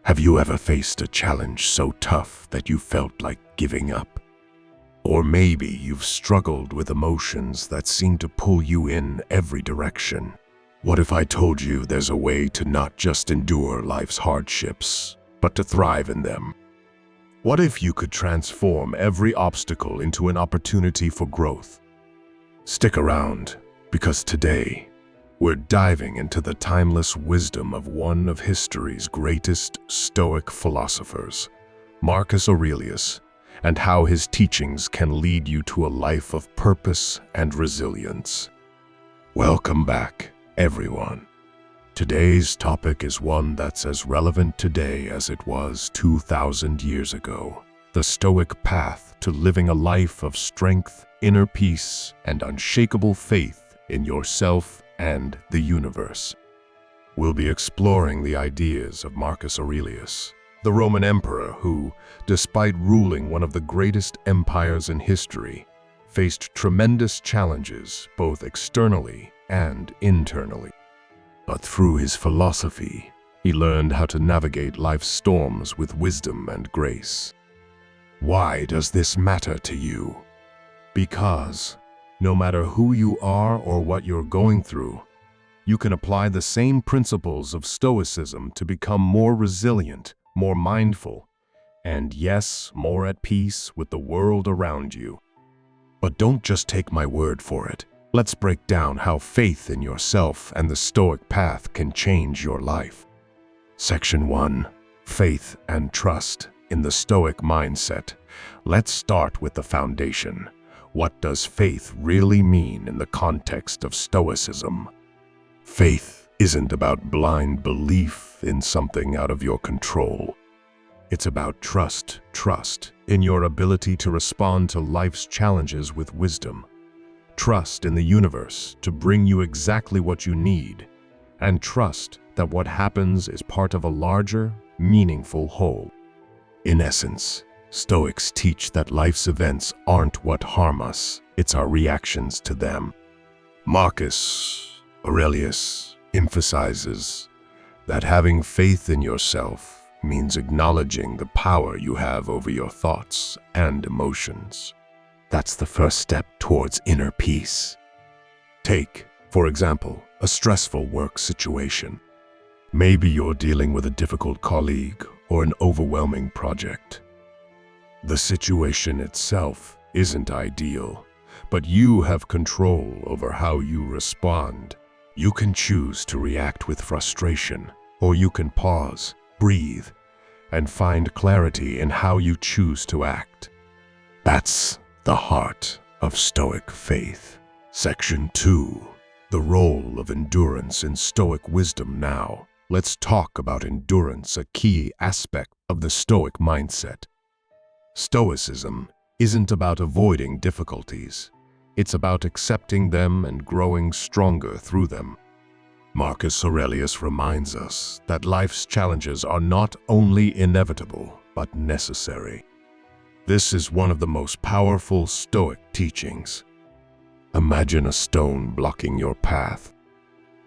Have you ever faced a challenge so tough that you felt like giving up? Or maybe you've struggled with emotions that seem to pull you in every direction. What if I told you there's a way to not just endure life's hardships, but to thrive in them? What if you could transform every obstacle into an opportunity for growth? Stick around, because today, we're diving into the timeless wisdom of one of history's greatest Stoic philosophers, Marcus Aurelius, and how his teachings can lead you to a life of purpose and resilience. Welcome back, everyone. Today's topic is one that's as relevant today as it was 2,000 years ago: the Stoic Path to living a life of strength, inner peace, and unshakable faith in yourself and the universe. We'll be exploring the ideas of Marcus Aurelius, the Roman emperor who, despite ruling one of the greatest empires in history, faced tremendous challenges both externally and internally. But through his philosophy, he learned how to navigate life's storms with wisdom and grace. Why does this matter to you? Because no matter who you are or what you're going through, you can apply the same principles of Stoicism to become more resilient, more mindful, and yes, more at peace with the world around you. But don't just take my word for it. Let's break down how faith in yourself and the Stoic Path can change your life. Section 1. Faith and Trust in the Stoic Mindset. Let's start with the foundation. What does faith really mean in the context of Stoicism? Faith isn't about blind belief in something out of your control. It's about trust in your ability to respond to life's challenges with wisdom. Trust in the universe to bring you exactly what you need, and trust that what happens is part of a larger, meaningful whole. In essence, Stoics teach that life's events aren't what harm us, it's our reactions to them. Marcus Aurelius emphasizes that having faith in yourself means acknowledging the power you have over your thoughts and emotions. That's the first step towards inner peace. Take, for example, a stressful work situation. Maybe you're dealing with a difficult colleague or an overwhelming project. The situation itself isn't ideal, but you have control over how you respond. You can choose to react with frustration, or you can pause, breathe, and find clarity in how you choose to act. That's the heart of Stoic faith. Section 2. The role of endurance in Stoic wisdom. Now, let's talk about endurance, a key aspect of the Stoic mindset. Stoicism isn't about avoiding difficulties. It's about accepting them and growing stronger through them. Marcus Aurelius reminds us that life's challenges are not only inevitable, but necessary. This is one of the most powerful Stoic teachings. Imagine a stone blocking your path.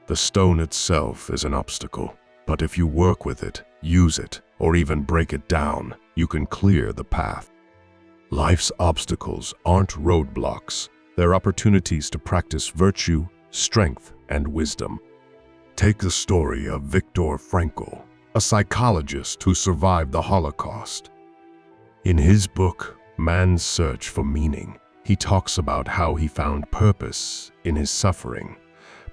The stone itself is an obstacle, but if you work with it, use it, or even break it down, you can clear the path. Life's obstacles aren't roadblocks. They're opportunities to practice virtue, strength, and wisdom. Take the story of Viktor Frankl, a psychologist who survived the Holocaust. In his book, Man's Search for Meaning, he talks about how he found purpose in his suffering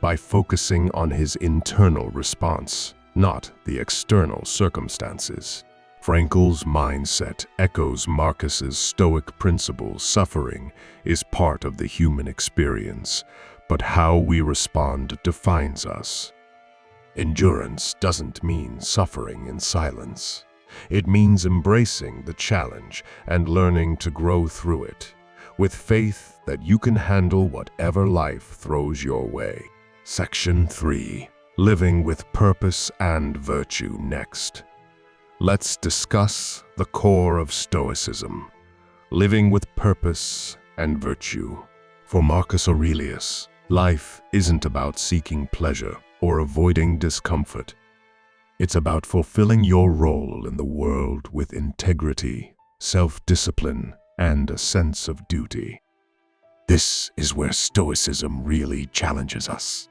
by focusing on his internal response, not the external circumstances. Frankl's mindset echoes Marcus's Stoic principle. Suffering is part of the human experience, but how we respond defines us. Endurance doesn't mean suffering in silence. It means embracing the challenge and learning to grow through it, with faith that you can handle whatever life throws your way. Section 3. Living with purpose and virtue. Next, let's discuss the core of Stoicism: living with purpose and virtue. For Marcus Aurelius, life isn't about seeking pleasure or avoiding discomfort. It's about fulfilling your role in the world with integrity, self-discipline, and a sense of duty. This is where Stoicism really challenges us.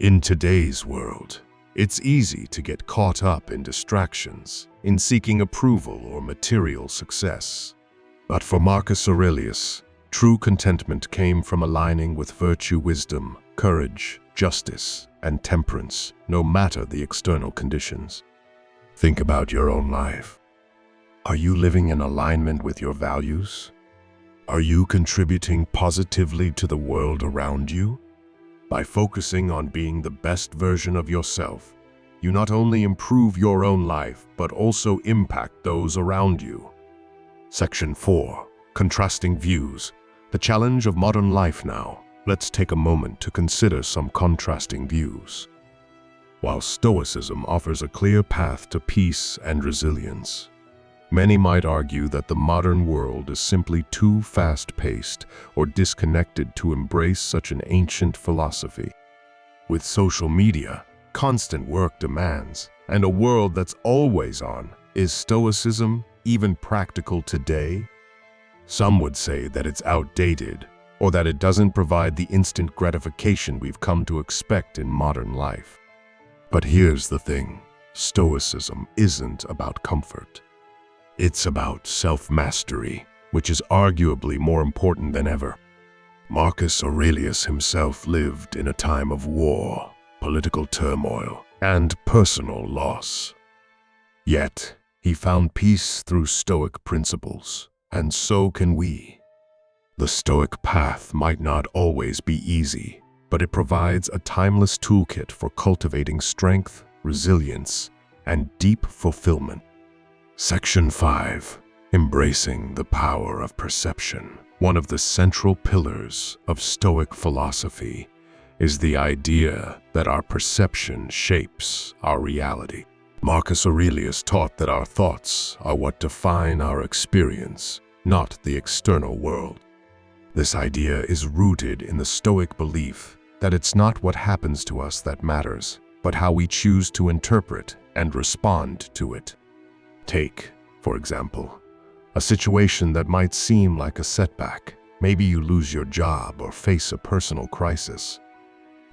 In today's world, it's easy to get caught up in distractions, in seeking approval or material success. But for Marcus Aurelius, true contentment came from aligning with virtue, wisdom, courage, justice, and temperance, no matter the external conditions. Think about your own life. Are you living in alignment with your values? Are you contributing positively to the world around you? By focusing on being the best version of yourself, you not only improve your own life, but also impact those around you. Section 4. Contrasting views. The challenge of modern life now. Let's take a moment to consider some contrasting views. While Stoicism offers a clear path to peace and resilience, many might argue that the modern world is simply too fast-paced or disconnected to embrace such an ancient philosophy. With social media, constant work demands, and a world that's always on, is Stoicism even practical today? Some would say that it's outdated, or that it doesn't provide the instant gratification we've come to expect in modern life. But here's the thing, Stoicism isn't about comfort. It's about self-mastery, which is arguably more important than ever. Marcus Aurelius himself lived in a time of war, political turmoil, and personal loss. Yet, he found peace through Stoic principles, and so can we. The Stoic Path might not always be easy, but it provides a timeless toolkit for cultivating strength, resilience, and deep fulfillment. Section 5. Embracing the power of perception. One of the central pillars of Stoic philosophy is the idea that our perception shapes our reality. Marcus Aurelius taught that our thoughts are what define our experience, not the external world. This idea is rooted in the Stoic belief that it's not what happens to us that matters, but how we choose to interpret and respond to it. Take, for example, a situation that might seem like a setback. Maybe you lose your job or face a personal crisis.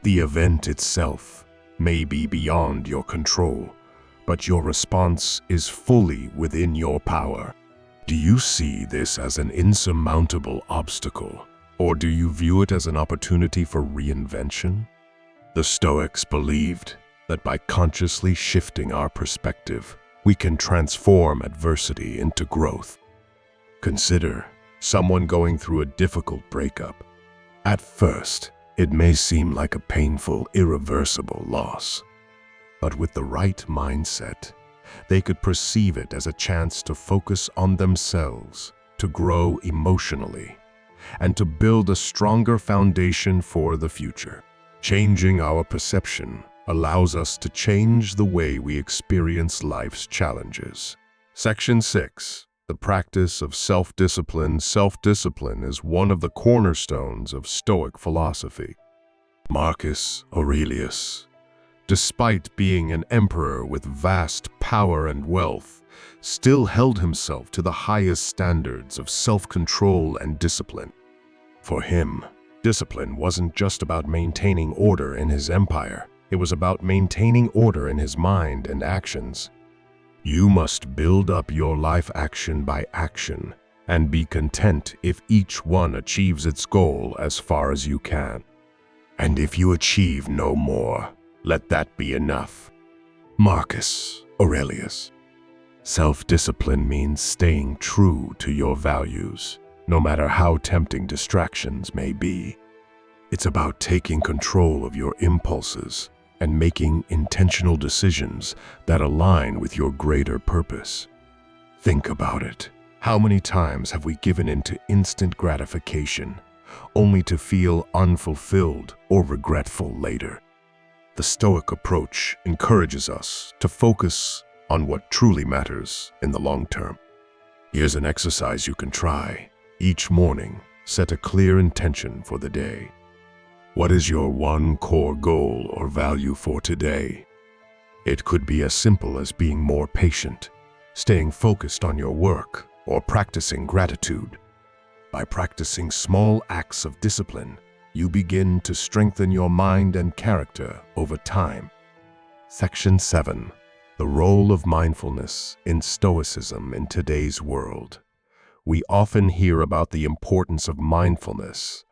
The event itself may be beyond your control, but your response is fully within your power. Do you see this as an insurmountable obstacle, or do you view it as an opportunity for reinvention? The Stoics believed that by consciously shifting our perspective, we can transform adversity into growth. Consider someone going through a difficult breakup. At first, it may seem like a painful, irreversible loss. But with the right mindset, they could perceive it as a chance to focus on themselves, to grow emotionally, and to build a stronger foundation for the future. Changing our perception allows us to change the way we experience life's challenges. Section 6. The practice of self-discipline. Self-discipline is one of the cornerstones of Stoic philosophy. Marcus Aurelius, despite being an emperor with vast power and wealth, still held himself to the highest standards of self-control and discipline. For him, discipline wasn't just about maintaining order in his empire. It was about maintaining order in his mind and actions. You must build up your life action by action and be content if each one achieves its goal as far as you can. And if you achieve no more, let that be enough. Marcus Aurelius. Self-discipline means staying true to your values, no matter how tempting distractions may be. It's about taking control of your impulses and making intentional decisions that align with your greater purpose. Think about it. How many times have we given in to instant gratification, only to feel unfulfilled or regretful later? The Stoic approach encourages us to focus on what truly matters in the long term. Here's an exercise you can try. Each morning, set a clear intention for the day. What is your one core goal or value for today? It could be as simple as being more patient, staying focused on your work, or practicing gratitude. By practicing small acts of discipline, you begin to strengthen your mind and character over time. Section 7. The role of mindfulness in Stoicism in today's world. We often hear about the importance of mindfulness,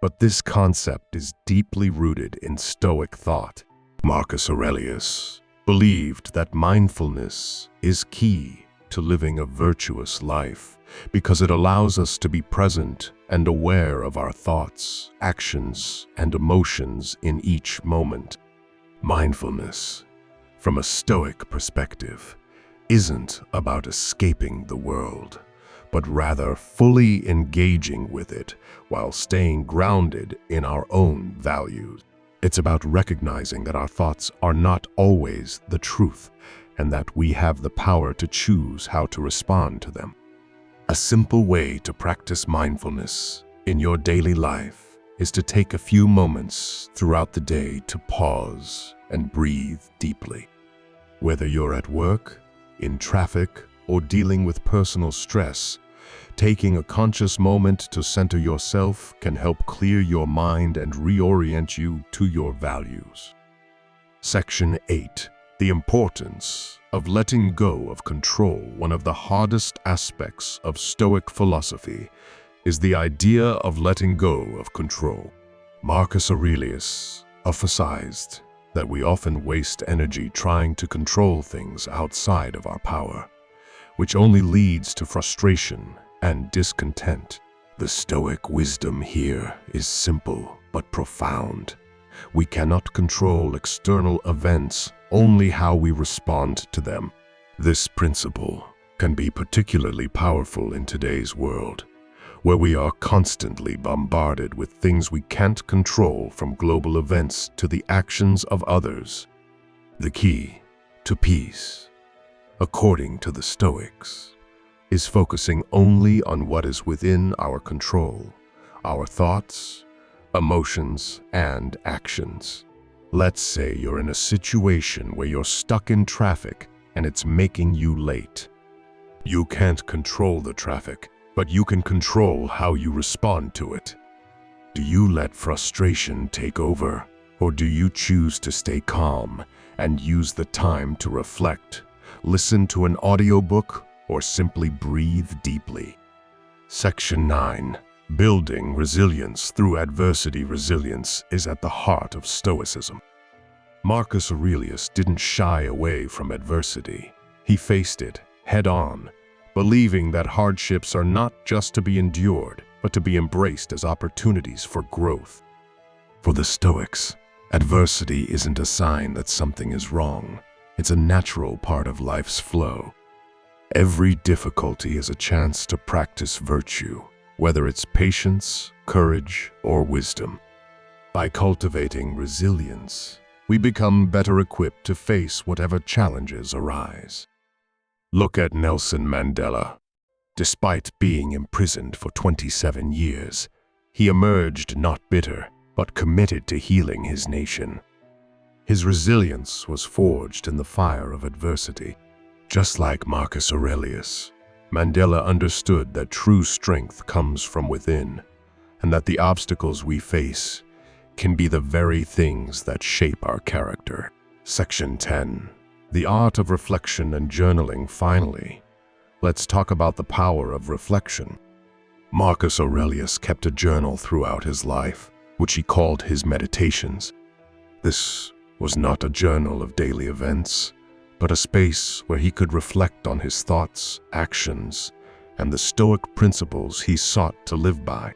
but this concept is deeply rooted in Stoic thought. Marcus Aurelius believed that mindfulness is key to living a virtuous life because it allows us to be present and aware of our thoughts, actions, and emotions in each moment. Mindfulness, from a Stoic perspective, isn't about escaping the world, but rather fully engaging with it while staying grounded in our own values. It's about recognizing that our thoughts are not always the truth and that we have the power to choose how to respond to them. A simple way to practice mindfulness in your daily life is to take a few moments throughout the day to pause and breathe deeply. Whether you're at work, in traffic, or dealing with personal stress, taking a conscious moment to center yourself can help clear your mind and reorient you to your values. Section 8. The importance of letting go of control. One of the hardest aspects of Stoic philosophy is the idea of letting go of control. Marcus Aurelius emphasized that we often waste energy trying to control things outside of our power, which only leads to frustration and discontent. The Stoic wisdom here is simple but profound. We cannot control external events, only how we respond to them. This principle can be particularly powerful in today's world, where we are constantly bombarded with things we can't control, from global events to the actions of others. The key to peace, according to the Stoics, is focusing only on what is within our control, our thoughts, emotions, and actions. Let's say you're in a situation where you're stuck in traffic and it's making you late. You can't control the traffic, but you can control how you respond to it. Do you let frustration take over, or do you choose to stay calm and use the time to reflect, listen to an audiobook, or simply breathe deeply? Section 9. Building resilience through adversity. Resilience is at the heart of Stoicism. Marcus Aurelius didn't shy away from adversity. He faced it head-on, believing that hardships are not just to be endured, but to be embraced as opportunities for growth. For the Stoics, adversity isn't a sign that something is wrong. It's a natural part of life's flow. Every difficulty is a chance to practice virtue, whether it's patience, courage, or wisdom. By cultivating resilience, we become better equipped to face whatever challenges arise. Look at Nelson Mandela. Despite being imprisoned for 27 years, he emerged not bitter, but committed to healing his nation. His resilience was forged in the fire of adversity. Just like Marcus Aurelius, Mandela understood that true strength comes from within, and that the obstacles we face can be the very things that shape our character. Section 10. The art of reflection and journaling. Finally, let's talk about the power of reflection. Marcus Aurelius kept a journal throughout his life, which he called his meditations. This was not a journal of daily events, but a space where he could reflect on his thoughts, actions, and the Stoic principles he sought to live by.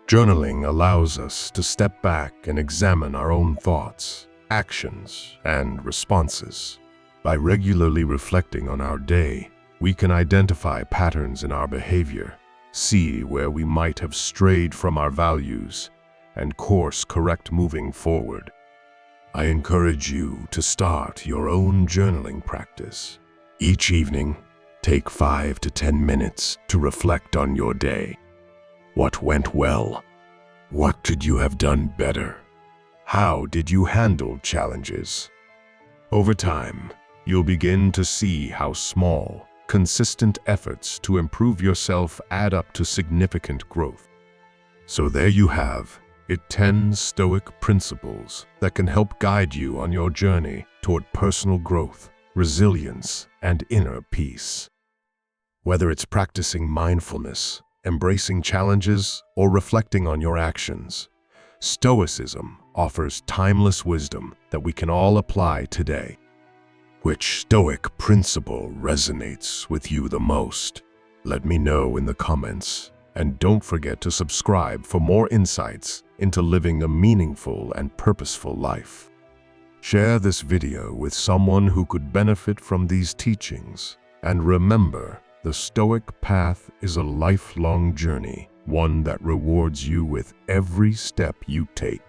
Journaling allows us to step back and examine our own thoughts, actions, and responses. By regularly reflecting on our day, we can identify patterns in our behavior, see where we might have strayed from our values, and course correct moving forward. I encourage you to start your own journaling practice. Each evening, take 5 to 10 minutes to reflect on your day. What went well? What could you have done better? How did you handle challenges? Over time, you'll begin to see how small, consistent efforts to improve yourself add up to significant growth. So there you have it, 10 Stoic principles that can help guide you on your journey toward personal growth, resilience, and inner peace. Whether it's practicing mindfulness, embracing challenges, or reflecting on your actions, Stoicism offers timeless wisdom that we can all apply today. Which Stoic principle resonates with you the most? Let me know in the comments, and don't forget to subscribe for more insights into living a meaningful and purposeful life. Share this video with someone who could benefit from these teachings, and remember, the Stoic Path is a lifelong journey, one that rewards you with every step you take.